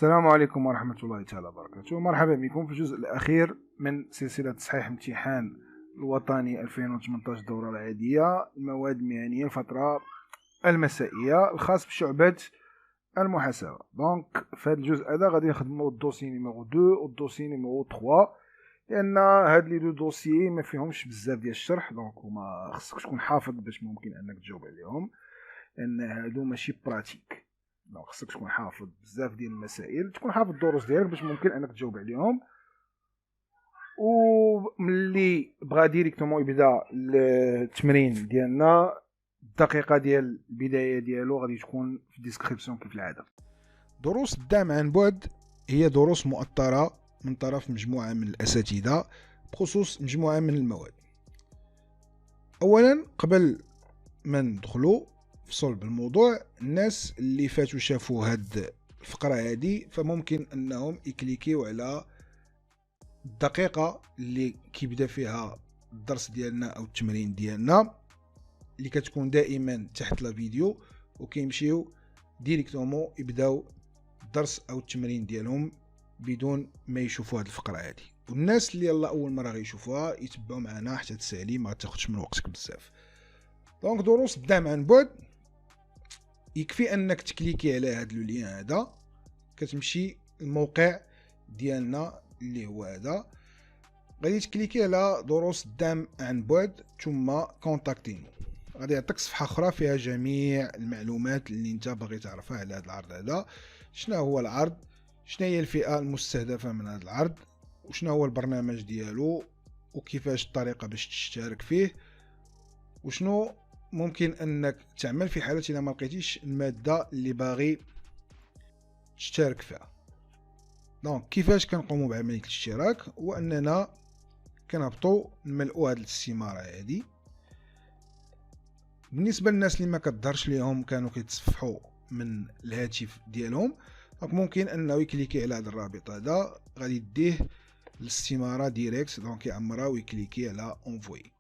السلام عليكم ورحمة الله تعالى وبركاته. مرحبا بكم في الجزء الأخير من سلسلة تصحيح امتحان الوطني 2018 الدورة العادية المواد المهنية الفترة المسائية الخاص بشعبة المحاسبة. دونك في هذا الجزء هذا غادي نخدمو الدوسي نيميرو 2 والدوسي نيميرو 3 لأن هاد لي دو دوسيي ما فيهمش بزاف ديال الشرح، دونك هما خصك تكون حافظ باش ممكن أنك تجاوب عليهم، لأن هادو ماشي براتيك. دونك خصك تكون حافظ بزاف ديال المسائل، تكون حافظ الدروس ديالك باش ممكن انك تجاوب عليهم. وملي بغا ديريكتومون يبدا التمرين ديالنا، الدقيقه ديال البدايه ديالو غادي تكون في الديسكريبسيون كيف العاده. دروس الدعم عن بعد هي دروس مؤطره من طرف مجموعه من الاساتذه بخصوص مجموعه من المواد. اولا قبل ما ندخلوا في صلب الموضوع، الناس اللي فاتوا شافوا هاد الفقرة هادي فممكن انهم يكليكيو على الدقيقة اللي كيبدا فيها الدرس ديالنا او التمرين ديالنا اللي كتكون دائما تحت لا فيديو، وكيمشيو ديريكتومون يبداو الدرس او التمرين ديالهم بدون ما يشوفوا هاد الفقرة هادي. والناس اللي يلا اول مرة غيشوفوها يتبعوا معنا حتى تسالي، ما تاخذش من وقتك بزاف. دونك دروس الدعم عن بعد يكفي انك تكليكي على هذا اللين هذا، كتمشي الموقع ديالنا اللي هو هذا، غادي تكليكي على دروس الدعم عن بعد ثم كونتاكتينو. غادي يعطيك صفحه اخرى فيها جميع المعلومات اللي انت باغي تعرفها على هذا العرض هذا. شنو هو العرض، شنو هي الفئه المستهدفه من هذا العرض، وشنو هو البرنامج ديالو، وكيفاش الطريقه باش تشترك فيه، وشنو ممكن انك تعمل في حالة اذا ما لقيتيش المادة اللي باغي تشترك فيها. دونك كيفاش كنقوموا بعملية الاشتراك؟ هو اننا كنهبطوا نملؤوا هذه الاستمارة هذه. بالنسبة للناس اللي ما كتظهرش ليهم كانوا كيتصفحوا من الهاتف ديالهم، دونك ممكن انه يكليكي على هذا الرابط هذا، غادي يديه للاستمارة ديريكت، دونك يعمرها ويكليكي على اونفوي.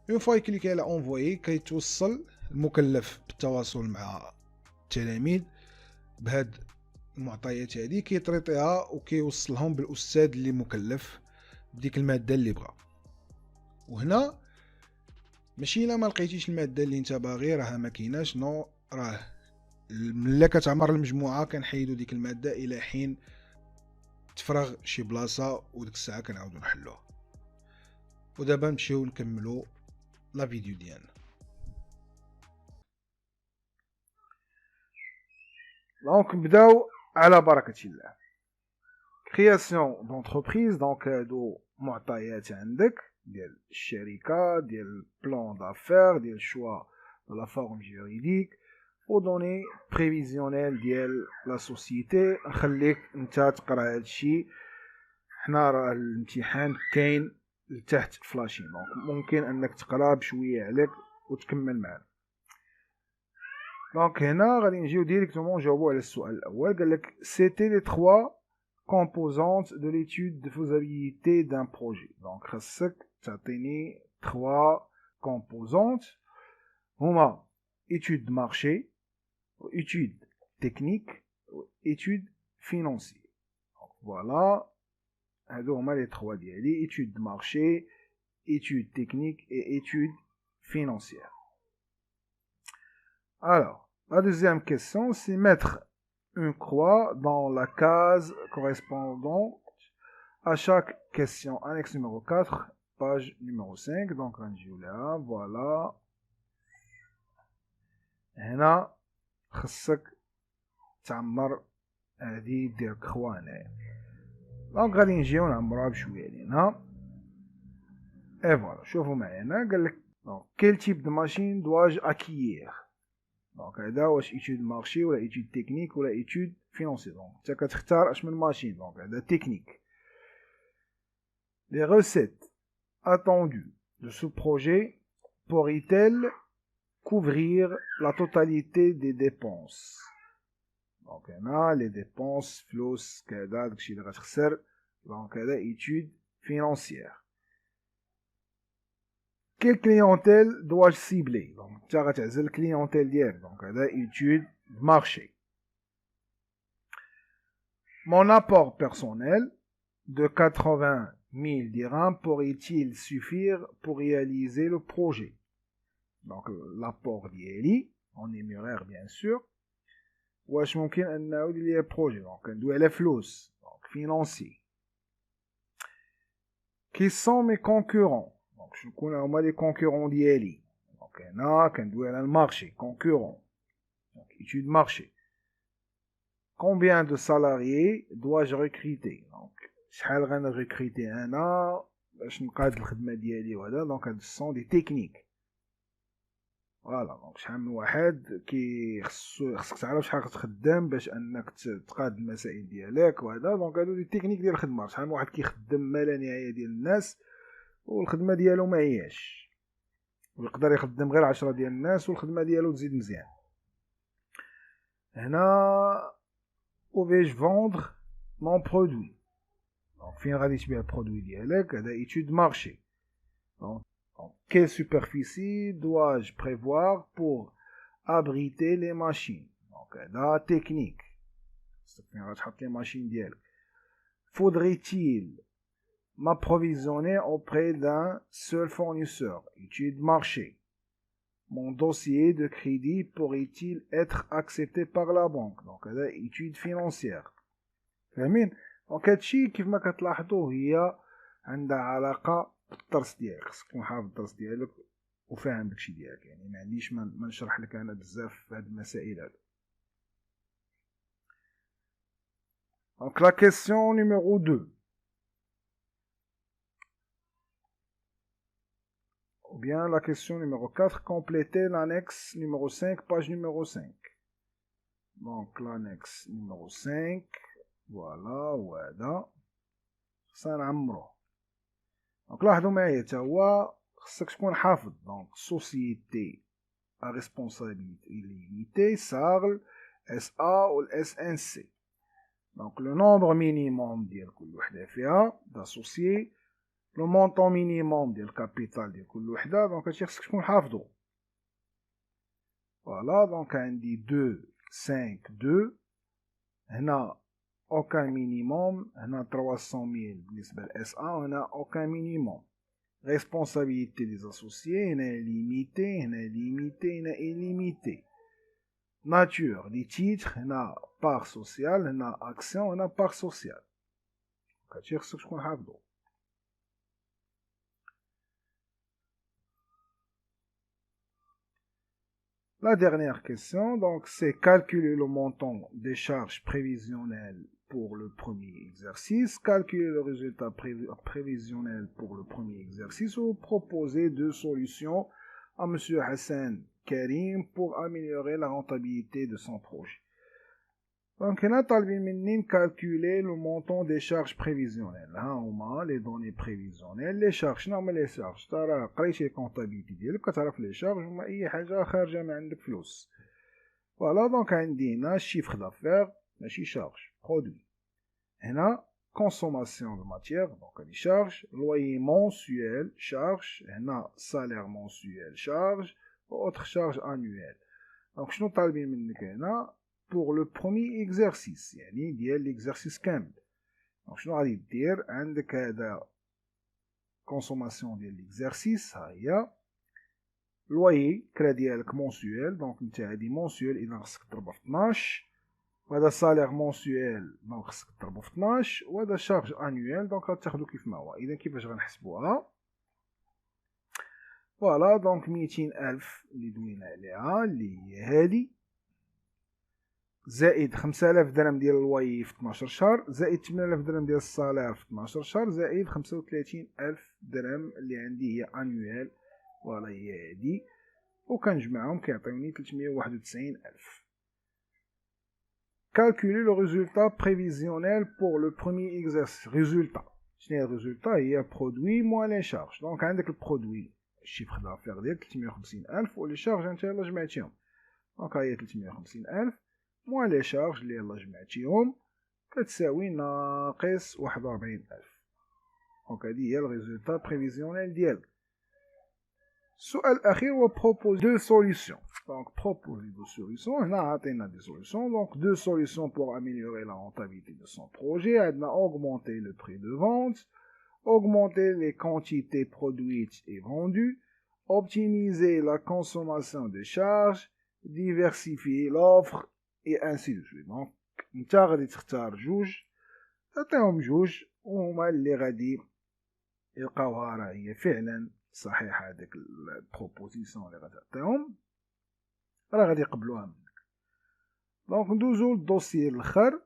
اون فوا يكليكي على اونفوي كيتوصل المكلف بالتواصل مع التلاميذ بهاد المعطيات هذه، كيطريطيها وكيوصلهم بالاستاذ اللي مكلف بديك الماده اللي بغا. وهنا ماشي الا ما لقيتيش الماده اللي انت باغي راه ما كايناش، نو، راه ملي كتعمر المجموعه كنحيدو ديك الماده الى حين تفرغ شي بلاصه، وديك الساعه كنعاودو نحلوها. ودابا نمشيو نكملو لا فيديو ديالنا. دونك نبداو على بركة الله. كرياسيون دونتربريز، دونك هادو معطيات عندك ديال الشركة، ديال بلان دافير، ديال شوا دو لا فورم جوريديك، و دوني بريفيزيونيل ديال لا سوسيتي. نخليك انت تقرا هادشي، حنا راه الامتحان كاين لتحت فلاشين، دونك ممكن انك تقرا بشويه عليك وتكمل معنا. دونك هنا غادي نجيو ديريكتومون نجاوبو على السؤال الاول. قالك سيتي لي 3 composantes de l'étude de faisabilité d'un projet. دونك خاصك تعطيني 3 composantes هما étude de marché, étude technique, étude financière. Donc voilà, هادو هما لي 3 ديالي: étude de marché, étude technique et étude financière. Alors, la deuxième question, c'est mettre une croix dans la case correspondant à chaque question. Annexe numéro 4, page numéro 5. Donc, on dit là, voilà. هنا خصك تعمر هذه دير كخوا هنايا. دونك غادي نجيو نعمروها بشويه لينا. اي فوالا، شوفوا معايا. قال لك quel type de machine dois-je acquérir. دونك هذا واش ايتود مارشي ولا ايتود تكنيك ولا ايتود فينانسي. دونك انت كتختار اش من ماشين. دونك هذا تكنيك. Les recettes attendues de ce projet pourraient-elles couvrir la totalité des dépenses. دونك هنا les dépenses فلوس كذا داكشي اللي غتخسر. دونك هذا ايتود فينانسيير. Quelle clientèle dois-je cibler. Donc انت غتعزل الكليونتيل ديالك. دونك هذا étude de marché. Mon apport personnel de 80 000 dirhams pourrait-il suffire pour réaliser le projet? Donc l'apport ديالي en numéraire bien sûr. واش ممكن انه يدير لي بروجي؟ دونك ندوي على فلوس، دونك فينانسي. Qui sont mes concurrents? دونك شكون هما لي كونكورون ديالي؟ دونك هنا كندوي على المارشي concurrent. Donc étude marché. Combien de salariés dois-je recruter? Donc شحال غنريكريتي انا باش نقاد الخدمه ديالي وهذا. دونك هاد سون دي تكنيك. فوالا دونك شحال من واحد خصك تعرف شحال كتخدم باش انك تقاد المسائل ديالك وهذا. دونك هادو دي تكنيك ديال الخدمه. شحال من واحد كيخدم ما لا نهايه ديال الناس والخدمه ديالو ما هياش، ويقدر يخدم غير 10 ديال الناس والخدمه ديالو تزيد مزيان. هنا où vais-je vendre mon produit? Donc فين غادي تبيع البرودوي ديالك؟ هذا étude marché. Donc quelle superficie dois-je prévoir pour abriter les machines? Donc هذا technique. فين غتحط لي ماشين ديالك. Faudrait-il m'approvisionner auprès d'un seul fournisseur? Étude marché. Mon dossier de crédit pourrait-il être accepté par la banque? Donc هذا étude financière. فاهمين؟ دونك هادشي كيف ما كتلاحظوا هي عندها علاقه بالدرس ديالك. خصك تكون حافظ الدرس ديالك وفاهم داكشي ديالك. يعني ما عنديش ما نشرح لك انا بزاف في هاد المسائل هادو. دونك لا كيسيون نيميرو 2. ou bien la question numéro 4, complétez l'annexe numéro 5, page numéro 5. Donc l'annexe numéro 5, voilà, وهذا خصنا نعمرو. دونك لاحظوا معايا حتى هو خصك تكون حافظ. دونك société à responsabilité illimitée, SARL, SA ou SNC. Donc le nombre minimum ديال كل وحده فيها d'associés, le montant minimum ديال الكابيتال ديال كل وحده. دونك هادشي خصك تكون حافظو. فوالا دونك عندي 2 5 2. هنا aucun minimum. هنا 300,000 بالنسبه ل SA. وهنا aucun minimum. responsabilité des associés هنا limité. هنا limité. هنا illimité. nature des titres هنا part sociale. هنا action. هنا part sociale. هادشي خصك تكون حافظو. La dernière question, donc, c'est calculer le montant des charges prévisionnelles pour le premier exercice, calculer le résultat prévisionnel pour le premier exercice ou proposer deux solutions à M. Hassan Karim pour améliorer la rentabilité de son projet. Donc, on a calculer le montant des charges prévisionnelles. Les données prévisionnelles, les charges. Non, mais les charges. Tu as la comptabilité. Tu as les charges. Mais il y a charge عندك فلوس. Voilà, donc on a chiffre d'affaires, ماشي charge, produit. هنا consommation de matière, donc les charges, loyer mensuel, charge, هنا salaire mensuel, charge, autre charge annuelle. Donc شنو طالبين منك هنا؟ pour le premier exercice يعني ديال l'exercice كامل. دونك شنو غادي دير؟ عندك هذا consommation ديال l'exercice ها هي loyer كرا ديالك mensuel. دونك نتا هادي mensuel اذا خصك تضربها في 12. وهذا salaire mensuel دونك خصك تضربو في 12. وهذا charge annuel دونك غتاخدو كيف ما هو. اذا كيفاش غنحسبوها؟ فوالا دونك 200,000 اللي دوينا عليها اللي هي هادي زائد 5000 درهم ديال الواي في 12 شهر زائد 8000 درهم ديال الصالير في 12 شهر زائد 35,000 درهم اللي عندي هي انويل. فوالا هي هادي وكنجمعهم كيعطيوني 391,000. calculer le résultat prévisionnel pour le premier exercice. résultat شنو هي الريزولتا؟ هي برودوي موان لي شارج. دونك عندك البرودوي الشيفر دافير ديال 350,000 ولي شارج انت يلاه جمعتيهم. دونك هي 350,000 موان لي شارج اللي يلاه جمعتيهم كتساوي ناقص 41,000. دونك هادي هي الريزولتا بريفيزيونيل ديالك. السؤال الاخير هو بروبوز دو سوليسيون. Donc, proposer des solutions. On a des solutions. Donc, 2 solutions pour améliorer la rentabilité de son projet. On a augmenter le prix de vente, augmenter les quantités produites et vendues, optimiser la consommation des charges, diversifier l'offre, et ainsi de suite. Donc, انت غادي تختار جوج، تعطيهم جوج، وهما اللي غادي يلقاوها راه هي فعلا صحيحة. هذيك البروبوزيسيون اللي غتعطيهم راه غادي يقبلوها منك. دونك ندوزو للدوسيي الاخر،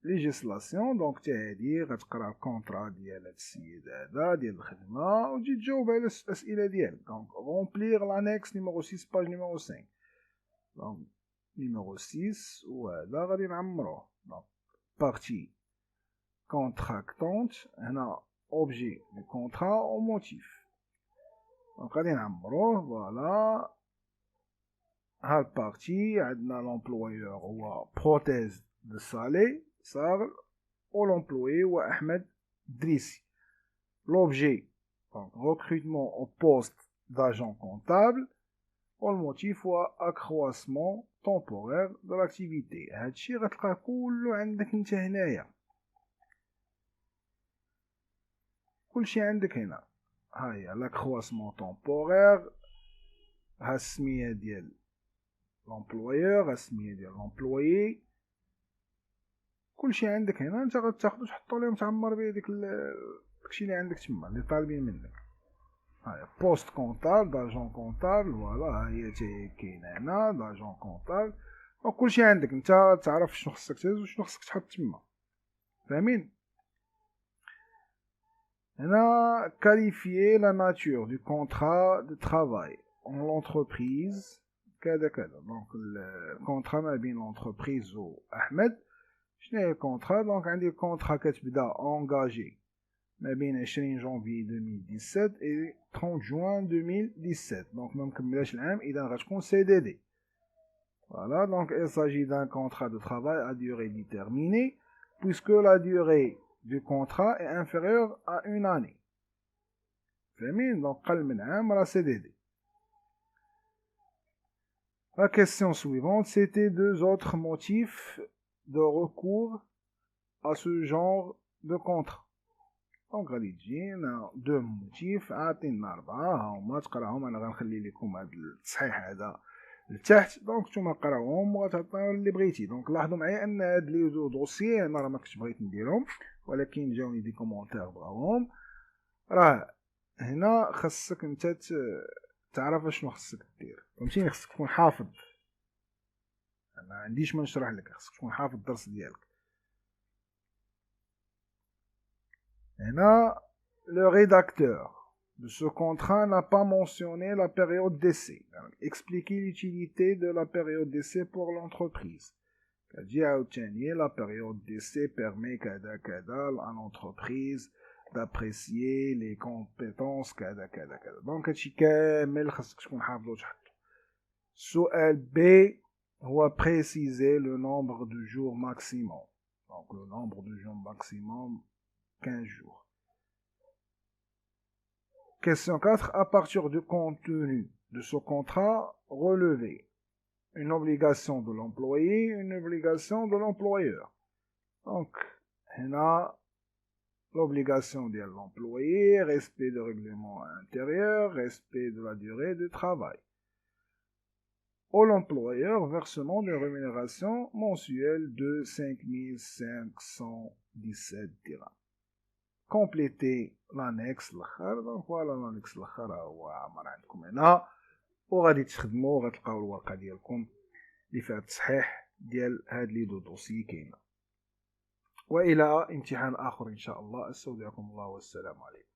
ليجيسلاسيون. دونك حتى هادي غتقرا الكونطرا ديال هاد السيد هذا ديال الخدمه، وتجي تجاوب على الاسئله ديالك. دونك رومبليغ لانيكس نيميرو 6 باج نيميرو 5. دونك نيميرو 6 وهذا غادي نعمروه. دونك بارتي كونتراكتونت، هنا اوبجي دو كونترا او موتيف. دونك غادي نعمروه. فوالا هاد بارتي عندنا لومبلويور هو بروتيز دو سالي صار، و لومبلويي هو احمد دريسي. لوبجي دونك recrutement au poste d'agent comptable، و الموتيف هو accroissement temporaire de l'activité. هادشي غتلقاه كله عندك انت هنايا، كلشي عندك هنا. هاهي l'accroissement temporaire، ها السمية ديال لومبلويور، ها السمية ديال لومبلويي، كلشي عندك هنا. انت غتاخدو تحطو ليهم تعمر بيه داكشي اللي عندك تما اللي طالبين منك. هاهي بوست كونطابل داجون كونطابل، فوالا ها هي حتى كاينه هنا داجون كونطابل. وكلشي عندك انت تعرف شنو خصك تهز وشنو خصك تحط تما، فاهمين؟ هنا qualifier la nature du contrat de travail en l'entreprise كذا كذا. دونك الكونترا ما بين لونتربريز و احمد. شنو هي الكونترا؟ دونك عندي الكونترا كتبدا اونغاجي ما بين 20 جونفي 2017 et 30 juin 2017. دونك ما مكملاش العام، اذا غتكون سي دي دي. Voilà, donc il s'agit d'un contrat de travail à durée déterminée, puisque la durée du contrat est inférieure à une année. فاهمين؟ donc قل من عام راه سي دي دي. La question suivante, c'était 2 autres motifs de recours à ce genre de contrat. دونك غادي تجينا 2 موتيف، عاطينا 4 هاهما تقراهم. انا غنخلي لكم هذا التصحيح هذا لتحت، دونك نتوما قراوهم وغتعطيو اللي بغيتي. دونك لاحظوا معايا ان هاد لي دو دوسيي انا راه ما كنتش بغيت نديرهم، ولكن جاوني دي كومونتير بغاوهم. راه هنا خاصك انت تعرف شنو خاصك دير، فهمتيني؟ خاصك تكون حافظ. ما عنديش ما نشرح لك، خاصك تكون حافظ الدرس ديالك. هنا le rédacteur de ce contrat n'a pas mentionné la période d'essai. Expliquer l'utilité de la période d'essai pour l'entreprise. La période d'essai permet à l'entreprise d'apprécier les compétences. Donc, سؤال B هو préciser le nombre de jours maximum. Donc, le nombre de jours maximum 15 jours. Question 4. À partir du contenu de ce contrat, relever une obligation de l'employé, une obligation de l'employeur. Donc, on a l'obligation de l'employé, respect du règlement intérieur, respect de la durée de travail. Au l'employeur, versement d'une rémunération mensuelle de 5517 dirhams. Compléter l'annexe الاخر. دونك فوالا l'annexe الاخر هو عامر عندكم هنا، وغادي تخدموا وغتلقاو الورقه ديالكم اللي فيها التصحيح ديال هاد لي دو دوسي كاينه. والى امتحان اخر ان شاء الله. استودعكم الله والسلام عليكم.